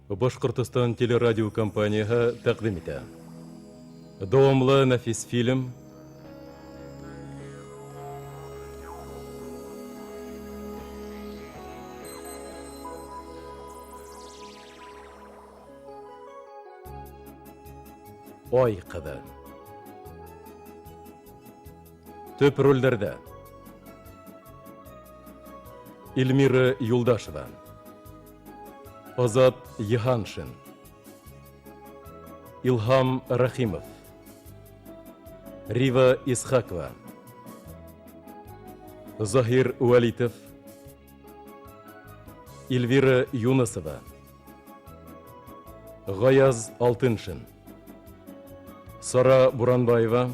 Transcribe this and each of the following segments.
Башкортостан телерадио компанияһы тәкъдим итә. Дәвамлы нәфис фильм Ай кызы. Төп рольдәрдә Эльмира Юлдашева, Азат Йыһаншин, Илһам Рахимов, Рива Исхакова, Захир Уәлитов, Эльвира Юнысова, Гаяз Алтыншин, Сара Буранбаева,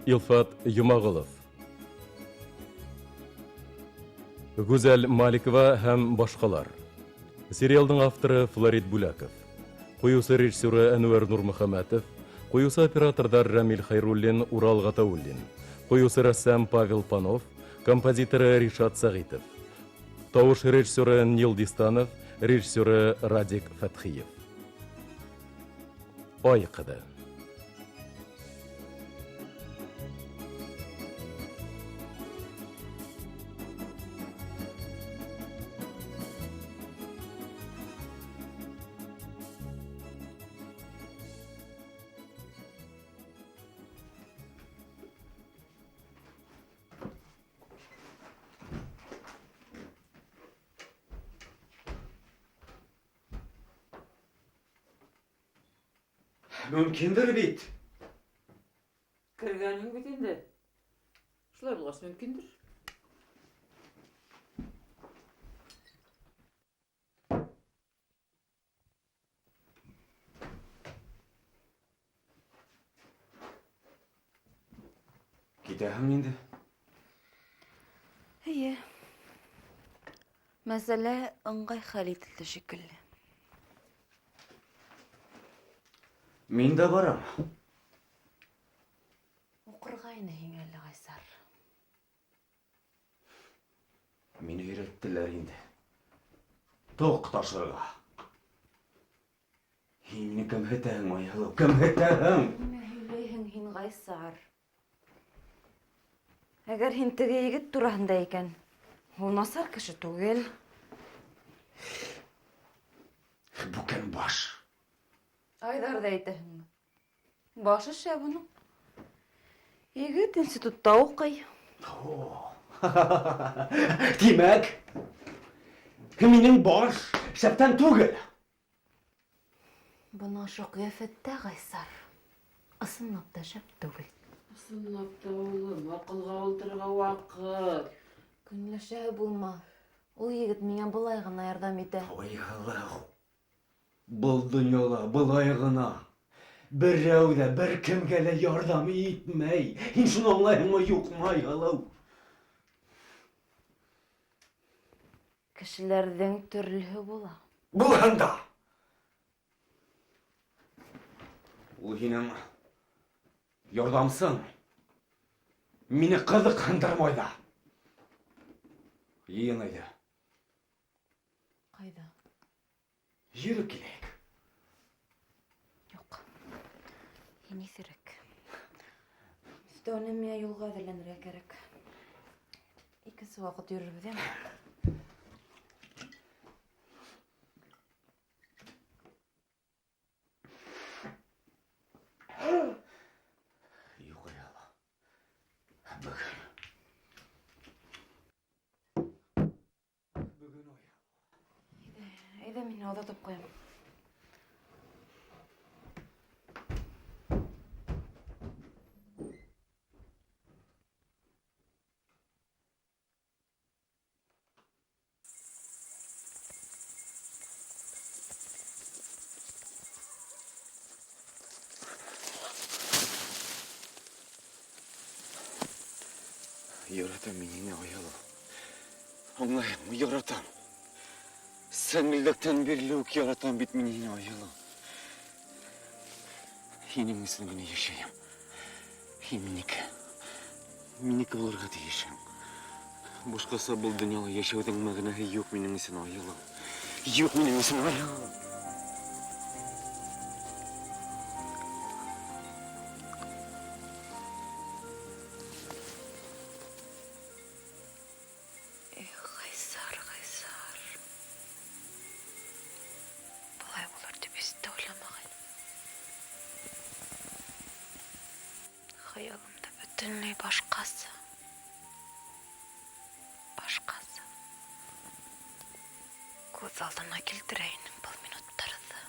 Илфат Юмағылов, Гүзәл Маликова һәм башкалар. Сериалдың авторы Флорид Буляков, куюсы режиссеры Әнүәр Нурмөхәмәтов, куюсы оператордар Рамил Хайруллин, Урал Гатауллин, куюсы рәссам Павел Панов, композиторы Ришат Сагитов, тавыш режиссеры Нил Дистанов, режиссеры Радик Фәтхиев. Ай кызы. Mümkündür bit. Кіргенің бит енді. Шулай болғасы мүмкіндір. Gidelim şimdi. Heye. Mesele ыңғай хәл ителде шикелле. Min de varım. Укыргайны һин әле Гайсар. Meni öğrettiler indi. Tok taşırga. Himini kim heteğin oyalı, kim heteğin. Нимә һөйләйһең һин Гайсар? Әгәр һин теге егет турында икән, ул насар кеше түгел. Bu kim baş? Айдар да әйтәһеңме? Башы шәп уның. Егет институтта укый. Demek. Minin baş şepten tugel. Бына шул кыяфәттә Гайсар. Ысынлап та шәп түгел. Сынлап та улым, акылга ултырга вакыт. Көнләшә булма. Ул егет миңа былай гына ярдәм итә. Ой Allah. Бұл dünyada, бұл ayağına. Birrəu da bir kimgə də yardım etməy. Hin şunu anlayın yok mu ayalı? Кешеләрдең төрлеһе була. Bulanda. Ул һинең ярдамсың. Мине кызыксындырмай да. Йыйын иде. Кайда? Йөрү кирәк. Юк. Һин исерек. Өстәүне миңа юлга әҙерләнергә кәрәк. Икенсе вакыт йөрөрбеҙ, яме? Юк аяла. Бөгөн. Бөгөн аяла. Әйҙә мине оҙатып ҡуйам. Яратам мине аяла. Аңлайым, яратам. Сәңгелдәктән бирле үк яратам бит мине аяла. Һинең өсөн генә яшәйем. Һин минеке. Минеке булырга тиешең. Башкасы был дөньяда яшәүдең мәгънәһе юк минең өчен аялым. Yok benim isim var ya. Кайсар, Кайсар. Болай булыр дип эз дә уйламагайным. Хаялымда бөтенләй башкасы. Башкасы. Күз алдына килтерәйнем был минуттарда.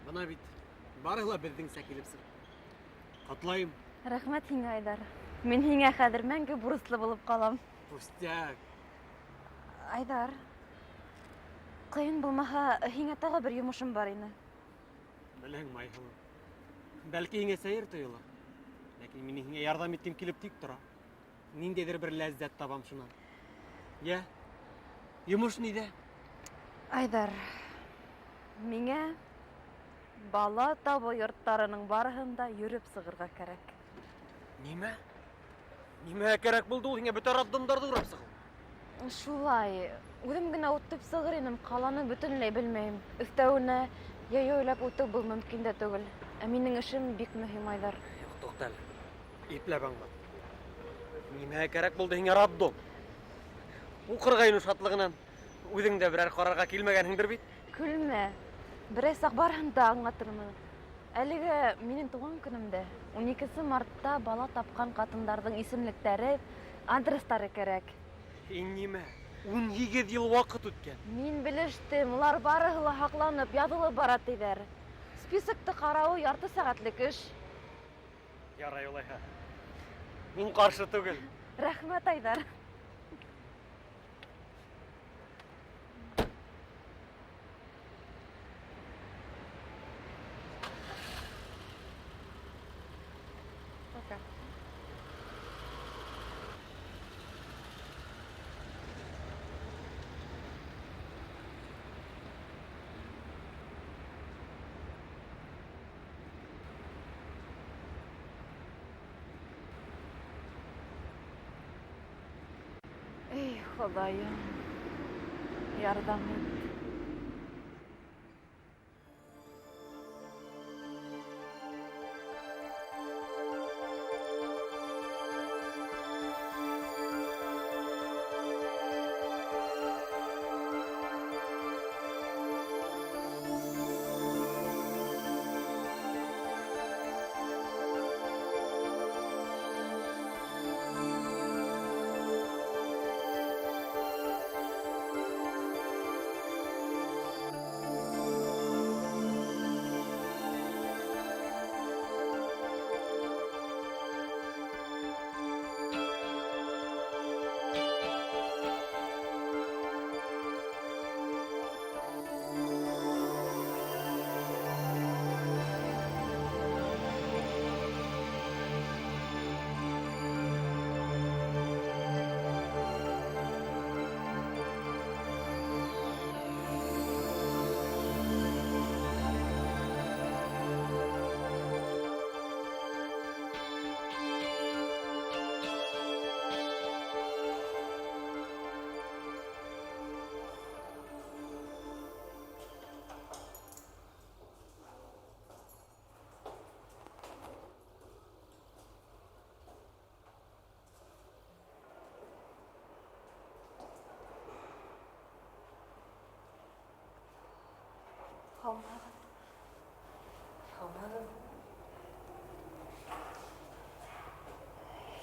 Бына бит, барыла беҙҙең сәкилепсен. Ҡотлайым. Рәхмәт һиңә, Айдар. Мин һиңә хәҙер мәңге бурыслы булып ҡалам. Пустяк. Айдар, ҡыйын булмаһа, һиңә тағы бер йомошом бар ине. Беләң, Майһылыу. Бәлки һиңә сәйер тойола. Ләкин минең һиңә ярҙам иткем килеп тик тора. Ниндәйҙер бер ләззәт табам шунан. Йә, йомош ниҙә? Айдар, миңә бала табыу йорттарының барыһында йөрөп сығырға кәрәк. Нимә? Нимә кәрәк булды ул һиңә бөтә роддомдарҙы урап сығыу? Шулай, үҙем генә үтеп сығыр инем, ҡаланы бөтөнләй белмәйем. Өҫтәүенә, яйы уйлап үтеү был мөмкин дә түгел. Ә минең эшем бик мөһим, Айдар. Юҡ, туҡта әле. Ипләп аңлат. Нимә кәрәк булды һиңә роддом? Уҡырға ине шатлығынан. Үҙең дә берәр ҡарарға килмәгәнһеңдер бит. Көлмә. Берәй саҡ барыһын да аңлатырмын. Әлегә минең туған көнөмдә 12 мартта бала тапҡан ҡатындарҙың исемлектәре, адрестары кәрәк. Һин нимә? 18 йыл ваҡыт үткән. Мин белештем, улар барыһы ла һаҡланып, яҙылып бара тиҙәр. Списокты ҡарауы ярты сәғәтлек эш. Ярай улайһа. Мин ҡаршы түгел. Рәхмәт, Айдар. Эй, Хоҙайым, ярҙам ит.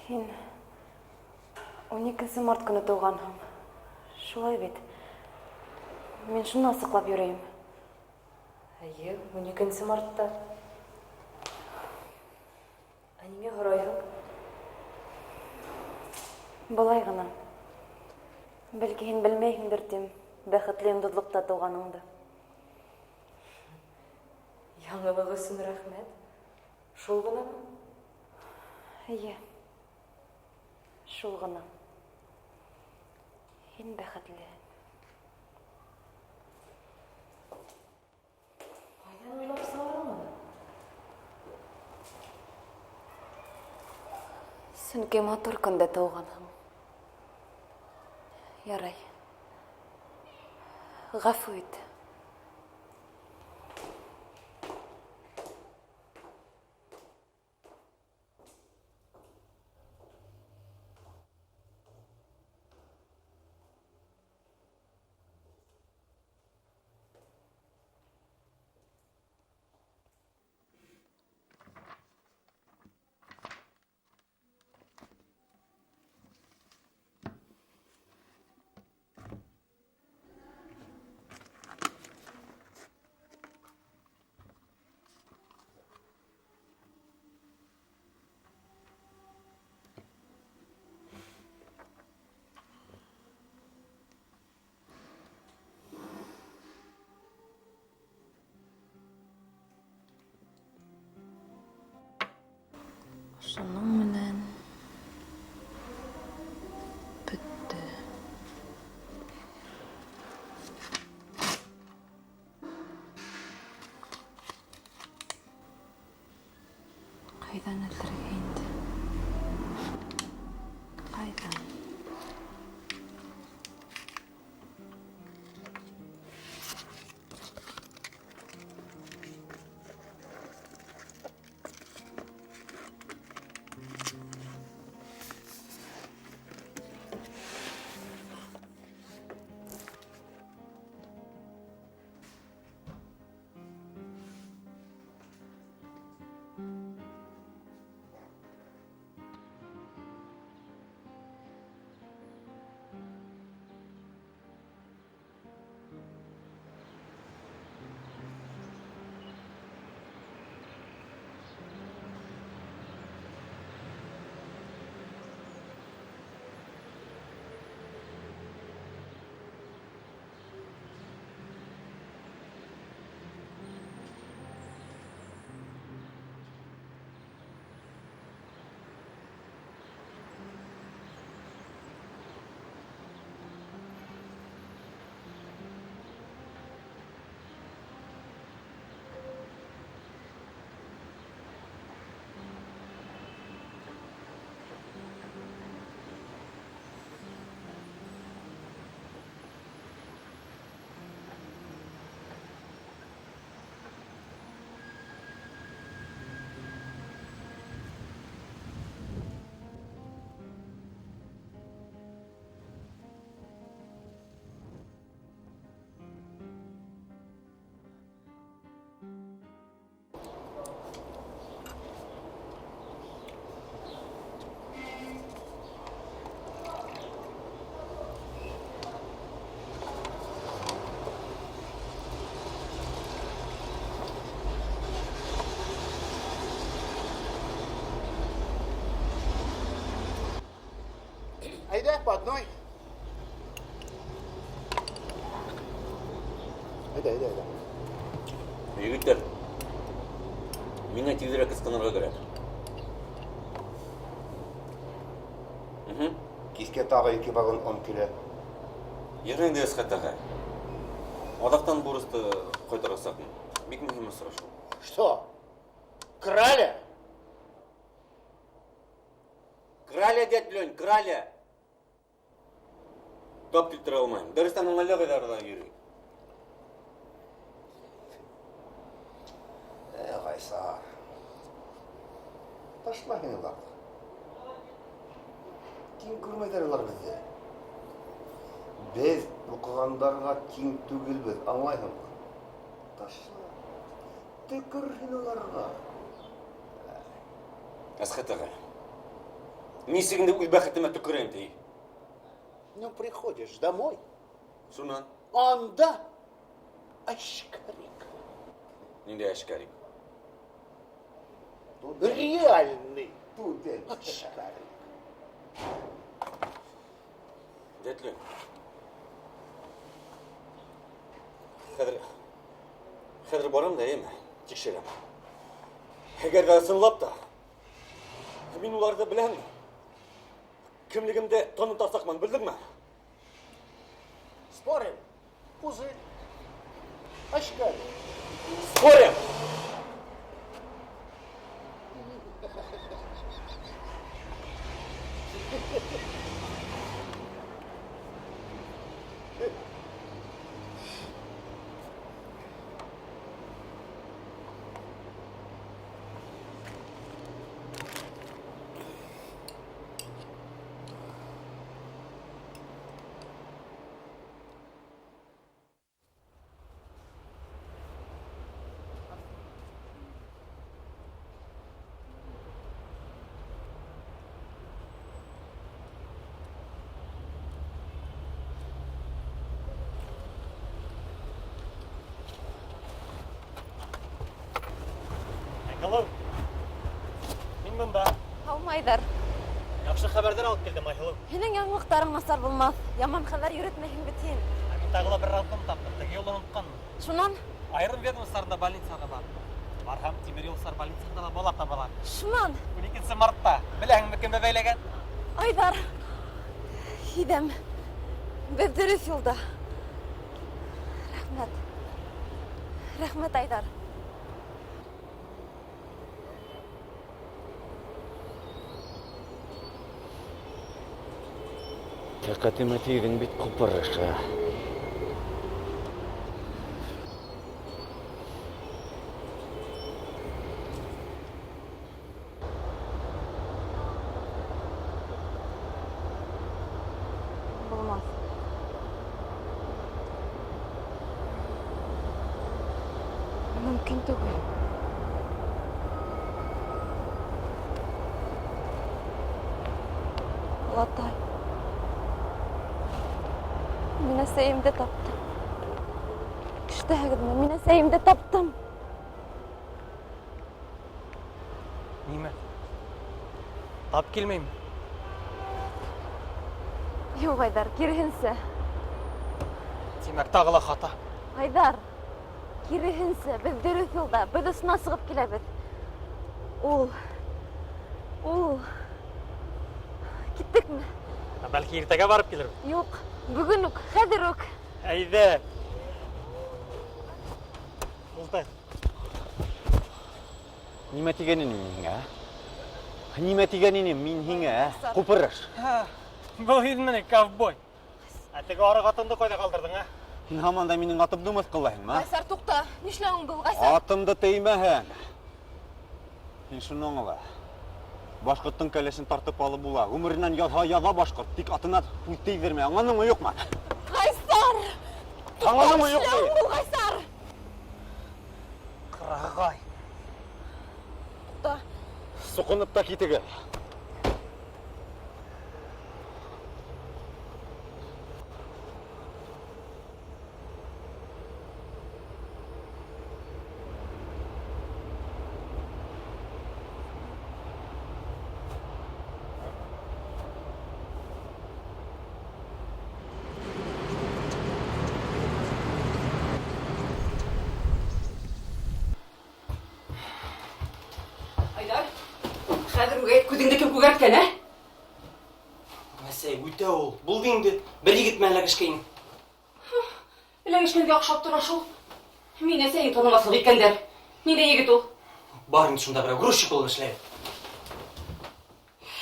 Һин 12 март көне тыуғанһың. Шулай бит. Мин шуны асыҡлап йөрөйөм. Әйе, 12 мартта. Ә ниңә һорайһың? Былай ғына. Бәлки һин белмәйһеңдер тим, бәхетле йондоҙлоҡта тыуғаныңды. Яңылығы өсөн рәхмәт. Шул ғынамы? Эйе. Шул ғына. Һин бәхетле. Ҡайҙан уйлап сығарың уны? Сөнки матур көндә тыуғанһың. Ярай. Ғәфү ит. Шуның менән бөттө. Ҡайҙан элдергә инде? Ҡайҙан? Айда, по одной. Айда. Егеттер, миңа тиҙерәк ысҡынырға кәрәк. Кискә тағы 2 вагон он килә. Ереңде ысҡатаға. Аҙаҡтан бурысты ҡайтарасаҡмын. Бик мөһим осрашу. Что? Крали? Краля, дядь Лёнь, краля! Тап килтерә алмайым. Дәрестән уңайлы ғайҙарҙа йөрөй. Ғайсар. Ташла һин уларҙы. Тиң күрмәйҙәр улар беҙҙе. Беҙ уҡығандарға тиң түгелбеҙ, аңлайһыңмы? Ташла. Төкөр һин уларға. Әсхәт ағай, Нисігінде үл бәхетіме түкірем дей. Ну, приходишь домой, Шунан, анда ашкарик. нинде әшкәрик. Реальный ашкарик. Дәтлен. Хәдір барам да еме, текшерем. Егер де сынлап та, мен оларды білем. Кімлігімді тонын тасақман, білдің ме? Спорим? Пузырь. Ашкарик. Спорим! Айқылым, мен мұнда. Алмайдар. Яқшы хабардар алып келдім, Айқылым. Һинең яңлыктарың насар булмас. Яман хәбәр йөрөтмәһен бит һин. Мен тағыла бір рауқым таптым, теге жолын ұмытқанмын. Шунан, Айрым ведомствосында больницаға бар. Бархам темір жолсар больницасында бола табалар. шунан, 12 мартта. Біләңме кімді бәйләгән? Айдар. Хидем. Беҙ дөрөҫ юлда. Рәхмәт. Рәхмәт, Айдар. Тәкатіме тейдің бит құпырышы. Булмас. Мөмкин түгел. Латай. Мин әсәйемде таптым. Киштәгеҙме, мин әсәйемде таптым. Ниме? Тап келмеймін. Юк, Айдар, киреһенсә. Демәк, тағыла хата. Айдар, киреһенсә, беҙ дөрөҫ юлда, беҙ осона сығып киләбеҙ. Ул... Киттекме? Бәлки иртәгә барып келер. Юк, бөгөн үк, хәҙер үк. Әйҙә. Ултай. Нимә тигәнен мин һиңә? Нимә тигәнен мин һиңә? Құпырыш. Был һин ковбой. Ә теге арык атыңды ҡайҙа ҡалдырҙың, а? Һин һаман да минең атымды мыҫҡыллайһыңмы? Ғайсар, туҡта. Нишләүең был, Ғайсар? Атымды теймәһәң. Һин шуны аңла. Башҡорттоң кәләшен тартып алып була. Ғүмеренән яҙа башҡорт, тик атына һүҙ тейҙермә. Аңланыңмы, юҡмы? Ғайсар! Аңланыңмы, юҡмы? Нишләүең был, Ғайсар? Ҡырағай. Туҡта. Суҡынып та китегеҙ. Айдар, хәҙер үгәй күҙеңде кем күгәрткән, ә? Мәсәй, үтә ул. Булды инде. Бер егет менән эләгешкәйнең. Эләгешкәнгә оҡшап тора шул. Мин әсәйен танымаҫлыҡ иткәндәр. Ниндәй егет ул? Бар инде шунда берәү грузчик булып эшләй.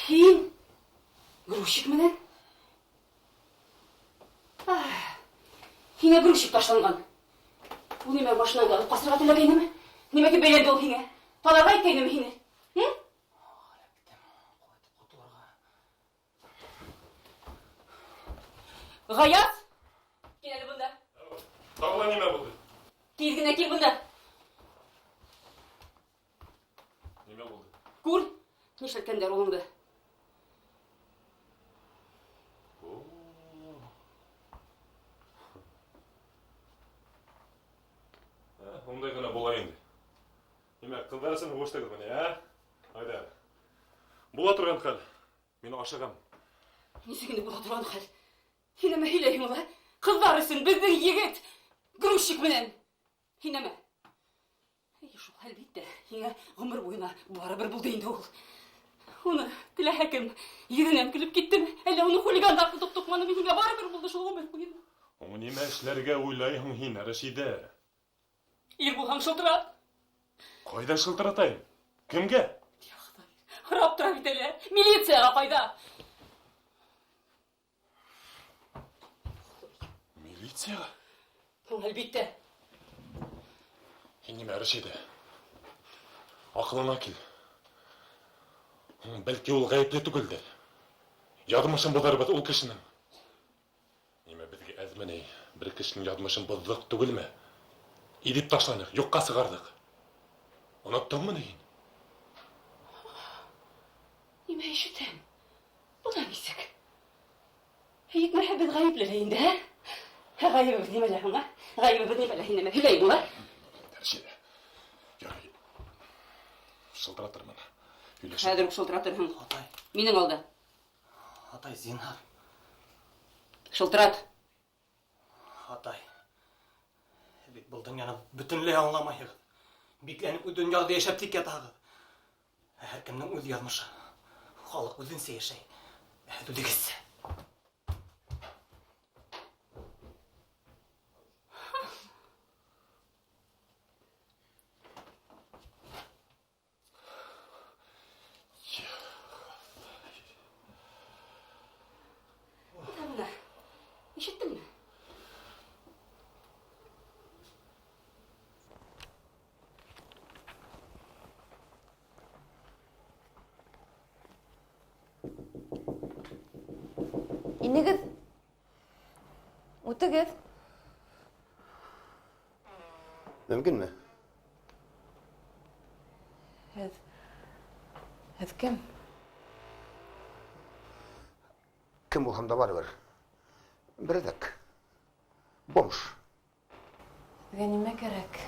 Һин? Грузчик менән? Һиңә грузчик ташланған. Ул нимә машинаңды алып ҡасырға теләгәйнеме? Нимәгә бәйләнде ул һиңә? Таларға әйткәйнеме һине? Ғаяз! Кил әле бында. Тағы нимә булды? Тиҙ генә кил бында. Нимә булды? Күр, нишләткәндәр улыңды. Арасын хуштагыз мені, а? Айда. Була тұрған қал. Мен ашығам. Несігінде бола тұрған қал. Хинеме хилейін ола. Қыздар үшін біздің егет. Грузчик менен. Хинеме. Шул әлбетте. Хиңа ғұмыр бойына бары бір бұл дейінді ол. Оны тілі әкім ерінен күліп кеттім. Әлі оны хулигандар қылтып тұқманы мен хиңа бары бір бұлды шул ғұмыр бойына. Оны неме эшләргә уйлайһың һин, Рәшидә? Ир булһаң шылтырат. Кайда шылтыратайым? Кемгә? Рап тора бит әле. Милицияға кайда? Милицияға? Әлбетте. Һин неме, Рәшидә? Акылына кил. Бәлки ул гаепле түгелдер. Ядмышын булар ул кешенең. Неме безгә әзмәнәй, бер кешенең ядмышын боздык түгелме? Идеп ташланык, юкка сыгардык. Оныттыңмы һин? Неме ишетәм? Була нисек? Һик мәхәббәт гаепле инде, һә? Гаебе нимәлә һуң, һә? Гаебе нимәлә һин неме һөйләй була? Рәшидә. Ярый. Шылтыратырмын. Хәзер үк шылтыратырһың. Атай, Минең алда. атай, зинһар. Шылтырат. Атай. Бик бұл дөньяны бөтенләй аңламайһығыҙ. Бикләнеп дөньяда яшәп тик ятаһығыҙ. Һәр кемнең үҙ яҙмышы. Халык үҙенсә йәшәй. Түҙегеҙ. Бына. Ишеттеңме? Инегез. Үтегез. Мөмкинме? Һеҙ кем? Кем булһам да барыбер. Берҙәк. Бомж. Һеҙгә нимә кәрәк?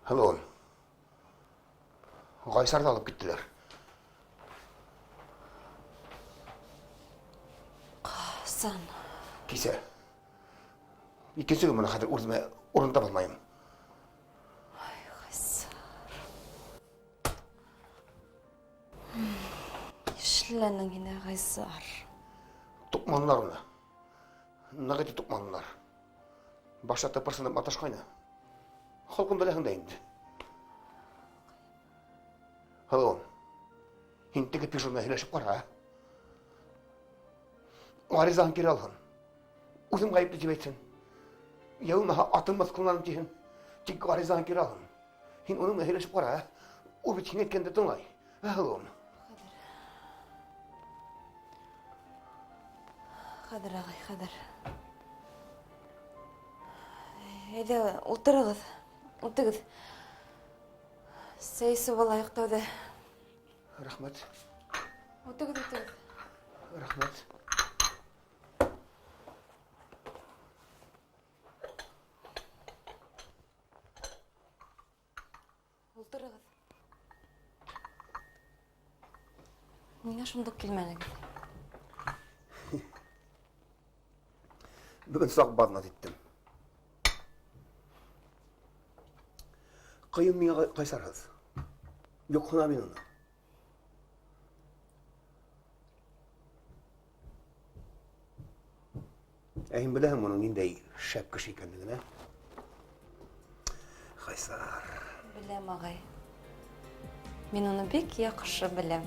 Һылыуым. Ғайсарҙы алып киттеләр. Ҡасан? Кисә. Икенсе көн бына хәҙер үҙемә урын таба алмайым. Эшләнең һине, Ғайсар. Туҡманылар уны. Ныҡ итеп туҡманылар. Башта тыпырсынып маташҡайны. Холҡон беләһең дә инде. Һылыуым, һин теге пижонмен һөйләшеп ҡара. Ғаризаһын кире алһын. Үҙем ғайыплы тип әйтһен. Я булмаһа атын мыҫҡылланым тиһен. Тик ғаризаһын кире алһын. Һин уның менән һөйләшеп ҡара. Ул бит һиңә әйткәнде тыңлай. Һылыуым. Хәҙер, ағай, хәҙер. Әйҙә, ултырығыҙ. Үтегеҙ. Сәй эсеп алайыҡ тәүҙә. Рәхмәт. Үтегеҙ, үтегеҙ. Рәхмәт. Ултырығыҙ. Ниңә шундуҡ килмәнегеҙ? Бөгөн саҡ баҙнат иттем. Ҡыйын миңә ҡайсарһыҙ. Юҡһына мин уны. Ә һин беләһеңме уның ниндәй шәп кеше икәнлеген, Ҡайсар. Беләм, ағай. Мин уны бик яҡшы беләм.